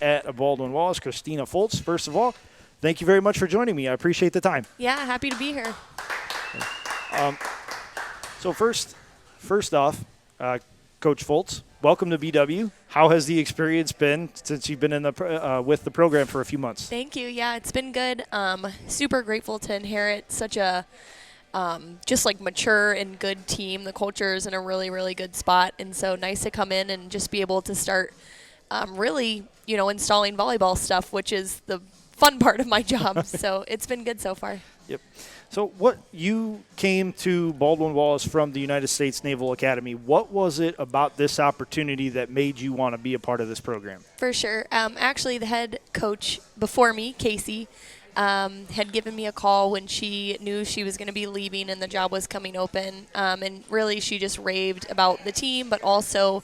at Baldwin Wallace, Kristina Fultz. First of all, thank you very much for joining me. I appreciate the time. Yeah, happy to be here. So first off, Coach Fultz, welcome to BW. How has the experience been since you've been in the with the program for a few months? Thank you. Yeah, it's been good. Super grateful to inherit such a just like mature and good team. The culture is in a really, really good spot, and so nice to come in and just be able to start really, installing volleyball stuff, which is the fun part of my job. So it's been good so far. Yep. So you came to Baldwin Wallace from the United States Naval Academy. What was it about this opportunity that made you want to be a part of this program? For sure. Actually, the head coach before me, Casey, had given me a call when she knew she was going to be leaving and the job was coming open. And really, she just raved about the team, but also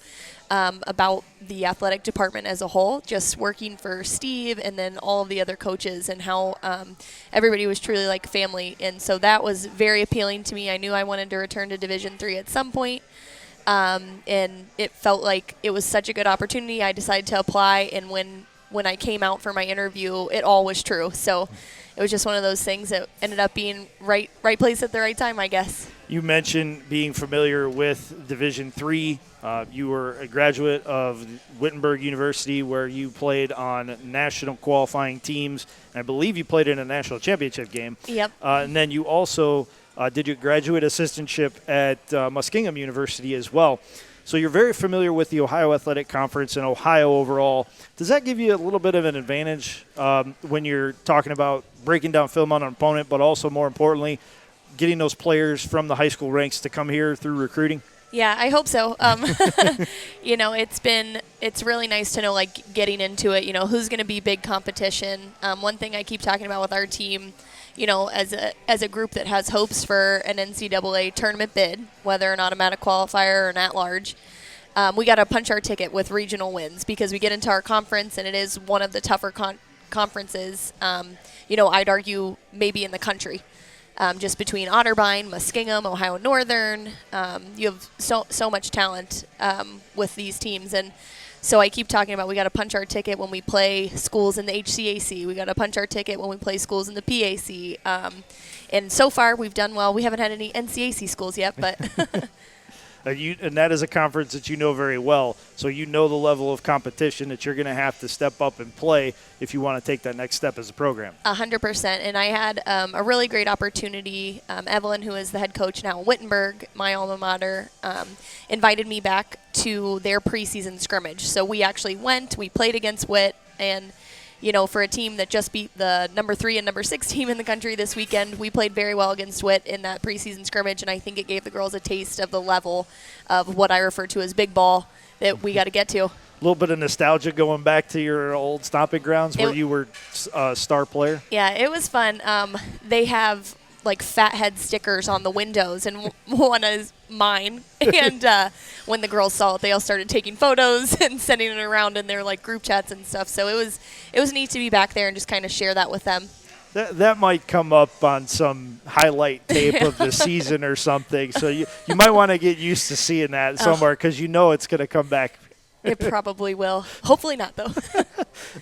about the athletic department as a whole, just working for Steve and then all of the other coaches and how everybody was truly like family. And so that was very appealing to me. I knew I wanted to return to Division III at some point. And it felt like it was such a good opportunity. I decided to apply, and when I came out for my interview, it all was true. So it was just one of those things that ended up being right place at the right time, I guess. You mentioned being familiar with Division III. You were a graduate of Wittenberg University, where you played on national qualifying teams. And I believe you played in a national championship game. Yep. And then you also did your graduate assistantship at Muskingum University as well. So you're very familiar with the Ohio Athletic Conference and Ohio overall. Does that give you a little bit of an advantage when you're talking about breaking down film on an opponent, but also more importantly, getting those players from the high school ranks to come here through recruiting? Yeah, I hope so. It's really nice to know, like, getting into it, who's going to be big competition. One thing I keep talking about with our team, as a group that has hopes for an NCAA tournament bid, whether or not I'm at a qualifier or an at-large, we got to punch our ticket with regional wins because we get into our conference and it is one of the tougher conferences, I'd argue maybe in the country. Just between Otterbein, Muskingum, Ohio Northern, you have so much talent with these teams. And so I keep talking about we got to punch our ticket when we play schools in the HCAC. We got to punch our ticket when we play schools in the PAC. And so far we've done well. We haven't had any NCAC schools yet, but and that is a conference that you know very well. So you know the level of competition that you're going to have to step up and play if you want to take that next step as a program. 100%. And I had a really great opportunity. Evelyn, who is the head coach now at Wittenberg, my alma mater, invited me back to their preseason scrimmage. So we actually we played against Witt, and for a team that just beat the number 3 and number 6 team in the country this weekend, we played very well against Witt in that preseason scrimmage, and I think it gave the girls a taste of the level of what I refer to as big ball that we got to get to. A little bit of nostalgia going back to your old stomping grounds where you were a star player. Yeah, it was fun. They have like fathead stickers on the windows, and one is mine. And when the girls saw it, they all started taking photos and sending it around in their like group chats and stuff. So it was neat to be back there and just kind of share that with them. That might come up on some highlight tape of the season or something. So you might want to get used to seeing that somewhere because it's going to come back. It probably will. Hopefully not, though.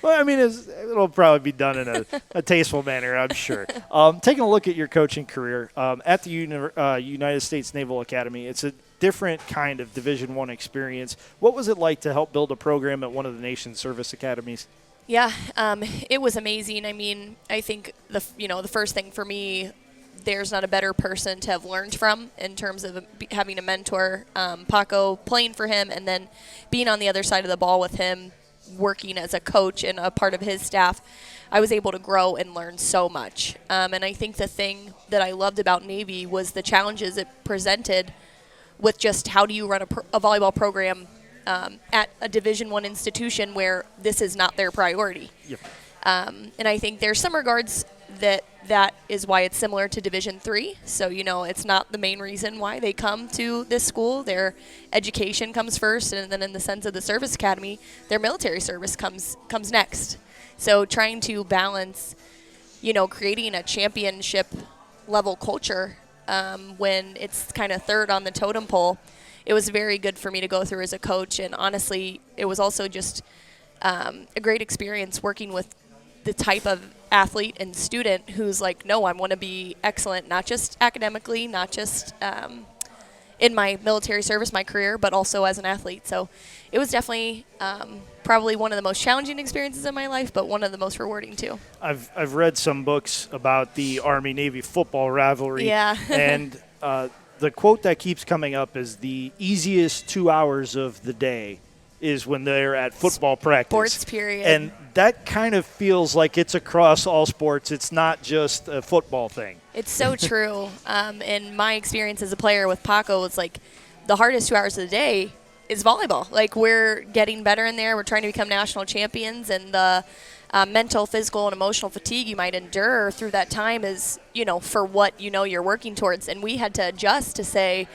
Well, I mean, it'll probably be done in a tasteful manner, I'm sure. Taking a look at your coaching career at the United States Naval Academy, it's a different kind of Division I experience. What was it like to help build a program at one of the nation's service academies? Yeah, it was amazing. I mean, I think the first thing for me, there's not a better person to have learned from in terms of having a mentor. Paco, playing for him, and then being on the other side of the ball with him, working as a coach and a part of his staff, I was able to grow and learn so much. And I think the thing that I loved about Navy was the challenges it presented with just how do you run a volleyball program at a Division I institution where this is not their priority. Yep. And I think there's some regards that is why it's similar to Division III. So, it's not the main reason why they come to this school. Their education comes first, and then in the sense of the service academy, their military service comes next. So trying to balance, creating a championship level culture when it's kind of third on the totem pole, it was very good for me to go through as a coach. And honestly, it was also just a great experience working with the type of athlete and student who's like, no, I want to be excellent, not just academically, not just in my military service, my career, but also as an athlete. So it was definitely probably one of the most challenging experiences in my life, but one of the most rewarding too. I've read some books about the Army-Navy football rivalry. Yeah. And the quote that keeps coming up is the easiest 2 hours of the day is when they're at football practice. Sports period. And that kind of feels like it's across all sports. It's not just a football thing. It's so true. And my experience as a player with Paco was like the hardest 2 hours of the day is volleyball. Like, we're getting better in there. We're trying to become national champions, and the mental, physical, and emotional fatigue you might endure through that time is, for what you're working towards. And we had to adjust to say,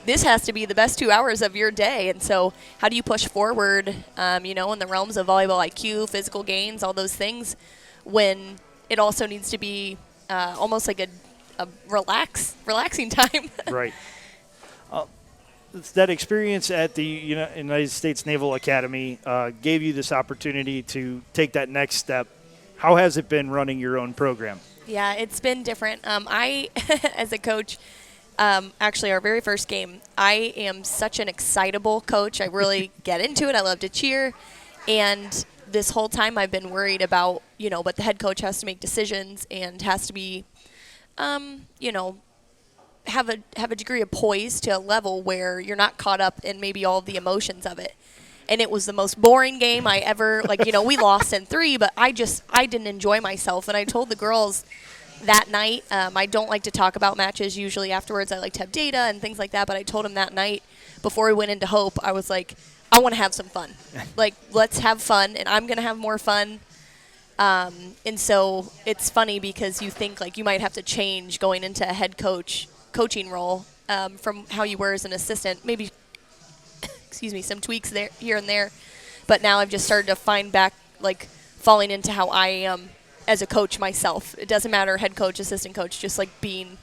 this has to be the best 2 hours of your day. And so how do you push forward, in the realms of volleyball IQ, physical gains, all those things, when it also needs to be almost like a relaxing time. Right. That experience at the United States Naval Academy gave you this opportunity to take that next step. How has it been running your own program? Yeah, it's been different. I, as a coach, actually our very first game, I am such an excitable coach. I really get into it. I love to cheer. And this whole time I've been worried about, but the head coach has to make decisions and has to be, have a degree of poise to a level where you're not caught up in maybe all the emotions of it. And it was the most boring game I ever, we lost in 3, but I didn't enjoy myself. And I told the girls that night, I don't like to talk about matches usually afterwards. I like to have data and things like that. But I told them that night before we went into Hope, I was like, I want to have some fun. Let's have fun, and I'm going to have more fun. And so it's funny because you think you might have to change going into a head coaching role from how you were as an assistant. Maybe, some tweaks there, here and there. But now I've just started to find back, falling into how I am as a coach myself. It doesn't matter, head coach, assistant coach, just being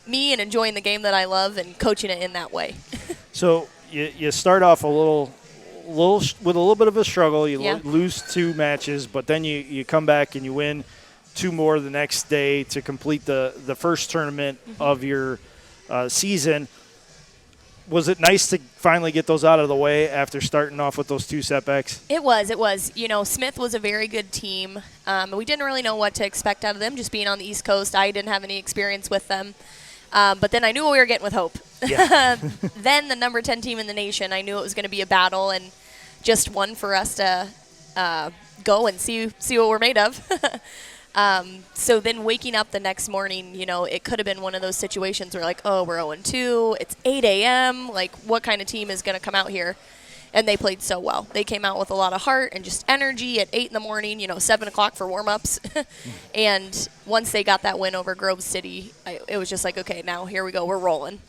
me and enjoying the game that I love and coaching it in that way. So you start off with a little bit of a struggle. You lose 2 matches, but then you come back and you win 2 more the next day to complete the first tournament of your season. Was it nice to finally get those out of the way after starting off with those 2 setbacks? It was. Smith was a very good team. We didn't really know what to expect out of them, just being on the East Coast. I didn't have any experience with them. But then I knew what we were getting with Hope. Yeah. Then the number 10 team in the nation, I knew it was going to be a battle and just one for us to go and see what we're made of. So then waking up the next morning, it could have been one of those situations where we're 0-2, it's 8 a.m., what kind of team is going to come out here? And they played so well. They came out with a lot of heart and just energy at 8 in the morning, 7 o'clock for warm-ups. And once they got that win over Grove City, it was just okay, now here we go, we're rolling.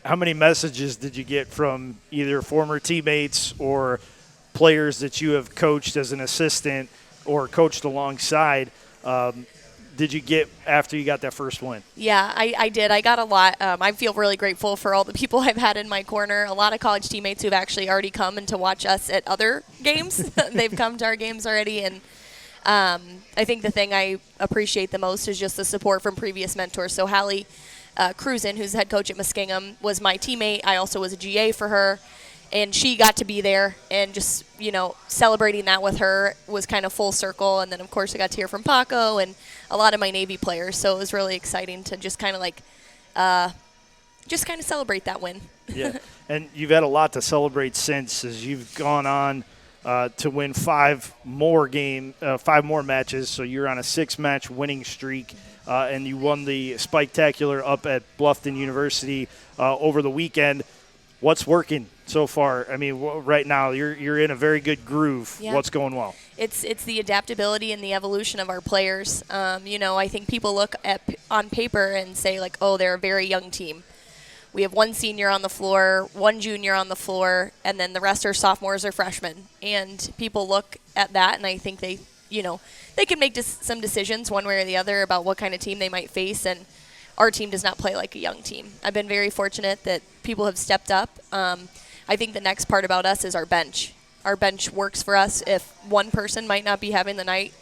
How many messages did you get from either former teammates or players that you have coached as an assistant or coached alongside did you get after you got that first win? Yeah, I did. I got a lot. I feel really grateful for all the people I've had in my corner. A lot of college teammates who've actually already come and to watch us at other games. They've come to our games already. And I think the thing I appreciate the most is just the support from previous mentors. So Hallie Cruzen, who's the head coach at Muskingum, was my teammate. I also was a GA for her. And she got to be there, and just, celebrating that with her was kind of full circle. And then, of course, I got to hear from Paco and a lot of my Navy players. So it was really exciting to just kind of celebrate that win. Yeah, and you've had a lot to celebrate since, as you've gone on to win 5 more matches. So you're on a 6-match winning streak, and you won the Spike-tacular up at Bluffton University over the weekend. What's working so far? I mean, right now you're in a very good groove. Yeah. What's going well? It's the adaptability and the evolution of our players. I think people look on paper and say they're a very young team. We have 1 senior on the floor, 1 junior on the floor, and then the rest are sophomores or freshmen. And people look at that, and I think they can make some decisions one way or the other about what kind of team they might face. And our team does not play like a young team. I've been very fortunate that people have stepped up. I think the next part about us is our bench. our bench works for us. If one person might not be having the night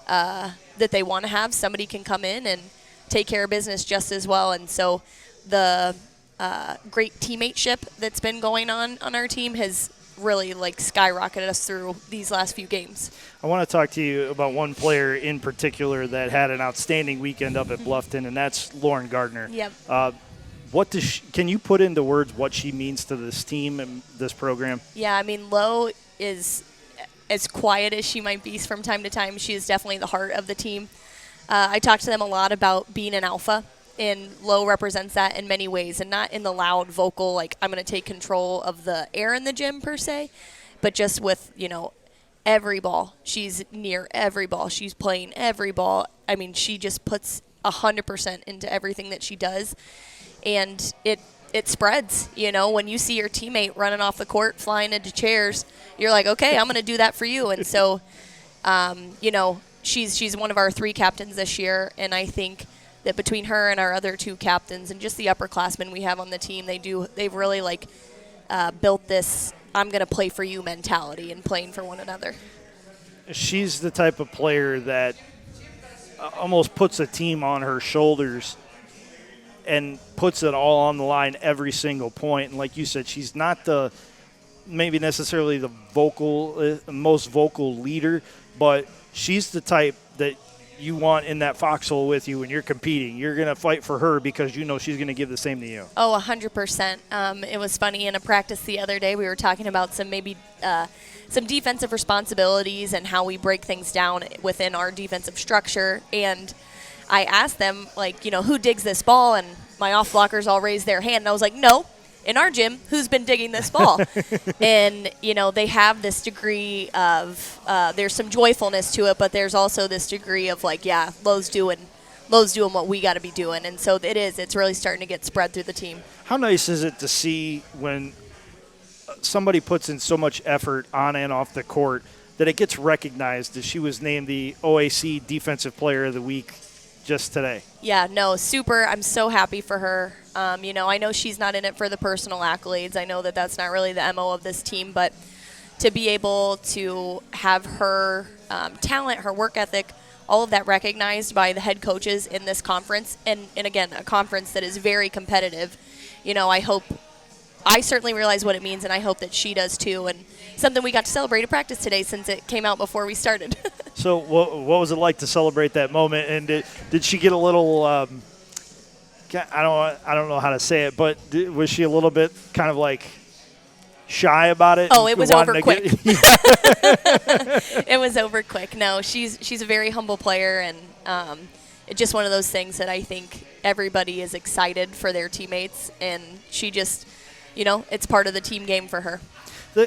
that they want to have, somebody can come in and take care of business just as well. And so the great teammateship that's been going on our team has really like skyrocketed us through these last few games. I want to talk to you about one player in particular that had an outstanding weekend up at Bluffton, and that's Lauren Gardner. Yep. What does can you put into words what she means to this team and this program? Yeah, I mean, Lo is as quiet as she might be from time to time. She is definitely the heart of the team. I talked to them a lot about being an alpha, and Lo represents that in many ways, and not in the loud vocal, like I'm going to take control of the air in the gym per se, but just with, every ball. She's near every ball. She's playing every ball. I mean, she just puts 100% into everything that she does, and it spreads. When you see your teammate running off the court, flying into chairs, you're like, okay, I'm going to do that for you. And so, she's one of our 3 captains this year, and I think that between her and our other 2 captains and just the upperclassmen we have on the team, they've really built this I'm going to play for you mentality and playing for one another. She's the type of player that almost puts a team on her shoulders and puts it all on the line every single point. And like you said, she's not maybe necessarily the most vocal leader, but she's the type that you want in that foxhole with you when you're competing. You're going to fight for her because she's going to give the same to you. Oh, 100%. It was funny in a practice the other day. We were talking about some defensive responsibilities and how we break things down within our defensive structure. And I asked them, who digs this ball? And my off blockers all raised their hand. And I was like, no. In our gym, who's been digging this ball? And, they have this degree of there's some joyfulness to it, but there's also this degree of Lo's doing what we got to be doing. And so it's really starting to get spread through the team. How nice is it to see when somebody puts in so much effort on and off the court that it gets recognized, as she was named the OAC Defensive Player of the Week just today? Yeah, no, super. I'm so happy for her. I know she's not in it for the personal accolades. I know that that's not really the MO of this team, but to be able to have her talent, her work ethic, all of that recognized by the head coaches in this conference, and again, a conference that is very competitive, I certainly realize what it means, and I hope that she does too, and something we got to celebrate at practice today since it came out before we started. So what was it like to celebrate that moment, and did she get a little I don't know how to say it, but was she a little bit kind of shy about it? Oh, it was over quick. It was over quick. No, she's a very humble player, and it's just one of those things that I think everybody is excited for their teammates, and she just, it's part of the team game for her.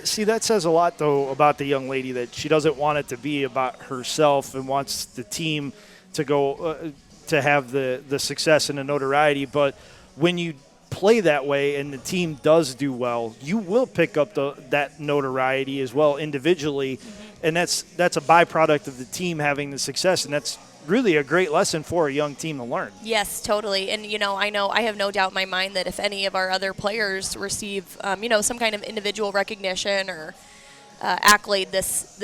See, that says a lot, though, about the young lady, that she doesn't want it to be about herself and wants the team to go to have the success and the notoriety. But when you play that way and the team does do well, you will pick up that notoriety as well individually, and that's a byproduct of the team having the success, and that's really a great lesson for a young team to learn. Yes, totally. And, I have no doubt in my mind that if any of our other players receive, some kind of individual recognition or accolade this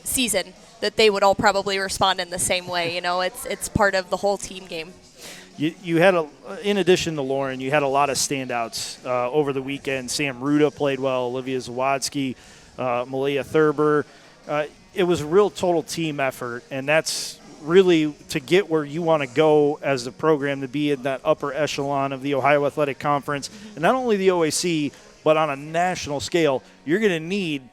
season, that they would all probably respond in the same way. It's part of the whole team game. You had, in addition to Lauren, you had a lot of standouts over the weekend. Sam Ruda played well, Olivia Zawodzki, Malia Thurber. It was a real total team effort, and that's really to get where you want to go as a program, to be in that upper echelon of the Ohio Athletic Conference. And not only the OAC, but on a national scale, you're going to need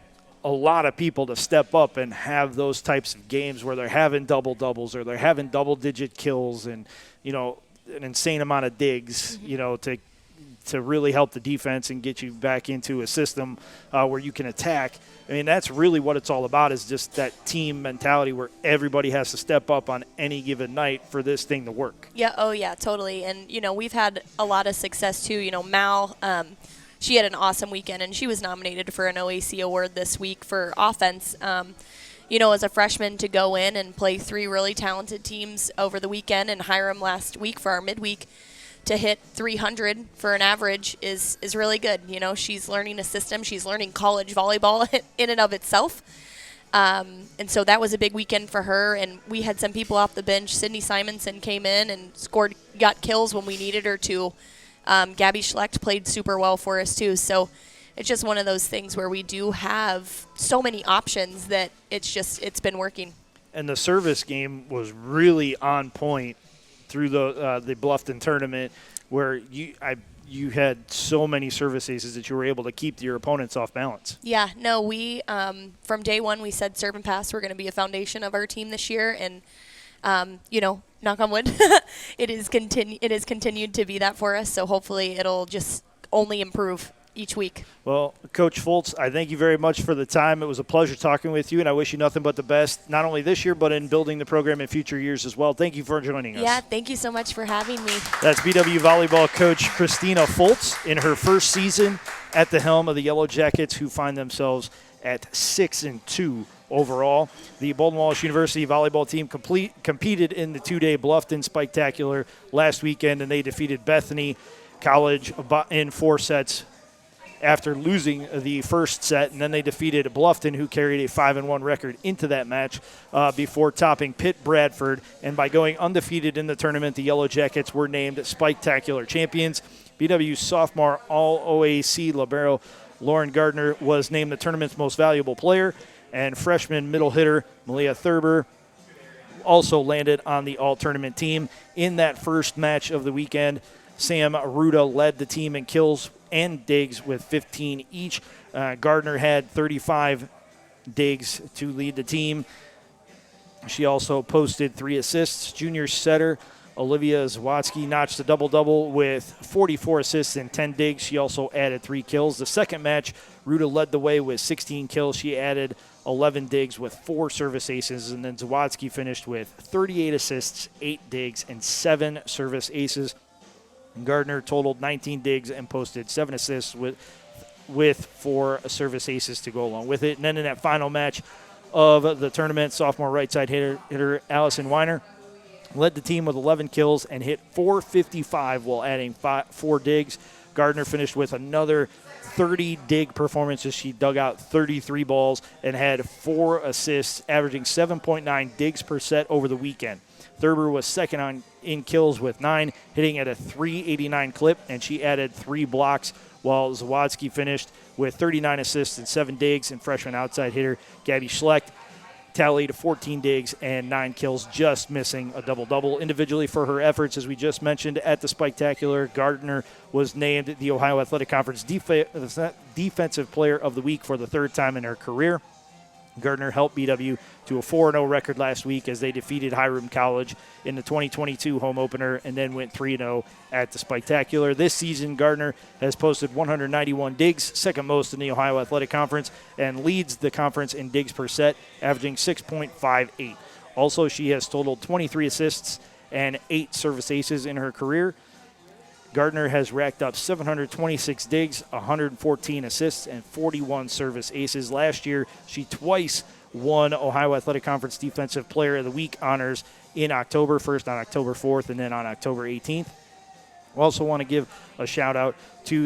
a lot of people to step up and have those types of games where they're having double-doubles or they're having double-digit kills and, an insane amount of digs, to really help the defense and get you back into a system where you can attack. I mean, that's really what it's all about, is just that team mentality where everybody has to step up on any given night for this thing to work. Yeah, oh yeah, totally. And, we've had a lot of success too. Mal, she had an awesome weekend, and she was nominated for an OAC award this week for offense. As a freshman, to go in and play 3 really talented teams over the weekend and hire them last week for our midweek, to hit 300 for an average is really good. You know, she's learning a system. She's learning college volleyball in and of itself. And so that was a big weekend for her. And we had some people off the bench. Sydney Simonson came in and got kills when we needed her to. Gabby Schlecht played super well for us too. So it's just one of those things where we do have so many options that it's been working. And the service game was really on point through the Bluffton tournament, where you had so many service aces that you were able to keep your opponents off balance. Yeah, no, we from day one we said serve and pass were going to be a foundation of our team this year, and you know, knock on wood, it has continued to be that for us. So hopefully it'll just only improve each week. Well, Coach Fultz, I thank you very much for the time. It was a pleasure talking with you, and I wish you nothing but the best, not only this year, but in building the program in future years as well. Thank you for joining us. Yeah, thank you so much for having me. That's BW Volleyball coach Kristina Fultz in her first season at the helm of the Yellow Jackets, who find themselves at 6-2 overall. The Bolton Walsh University volleyball team competed in the two-day Bluffton Spectacular last weekend, and they defeated Bethany College in 4 sets after losing the first set, and then they defeated Bluffton, who carried a 5-1 record into that match before topping Pitt Bradford. And by going undefeated in the tournament, the Yellow Jackets were named Spectacular champions. BW's sophomore All-OAC libero Lauren Gardner was named the tournament's most valuable player, and freshman middle hitter Malia Thurber also landed on the all-tournament team. In that first match of the weekend, Sam Ruda led the team in kills and digs with 15 each. Gardner had 35 digs to lead the team. She also posted 3 assists. Junior setter Olivia Zawatsky notched a double-double with 44 assists and 10 digs. She also added 3 kills. The second match, Ruda led the way with 16 kills. She added 11 digs with 4 service aces, and then Zawatsky finished with 38 assists, 8 digs, and 7 service aces. Gardner totaled 19 digs and posted 7 assists with 4 service aces to go along with it. And then in that final match of the tournament, sophomore right side hitter Allison Weiner led the team with 11 kills and hit .455 while adding 4 digs. Gardner finished with another 30 dig performances. She dug out 33 balls and had 4 assists, averaging 7.9 digs per set over the weekend. Thurber was second in kills with 9, hitting at a .389 clip, and she added 3 blocks, while Zawadsky finished with 39 assists and 7 digs, and freshman outside hitter Gabby Schlecht tallied 14 digs and 9 kills, just missing a double-double. Individually for her efforts, as we just mentioned, at the Spectacular, Gardner was named the Ohio Athletic Conference Defensive Player of the Week for the 3rd time in her career. Gardner helped BW to a 4-0 record last week as they defeated Hiram College in the 2022 home opener and then went 3-0 at the Spectacular. This season, Gardner has posted 191 digs, second most in the Ohio Athletic Conference, and leads the conference in digs per set, averaging 6.58. Also, she has totaled 23 assists and 8 service aces in her career. Gardner has racked up 726 digs, 114 assists, and 41 service aces. Last year, she twice won Ohio Athletic Conference Defensive Player of the Week honors in October, first on October 4th and then on October 18th. We also want to give a shout-out to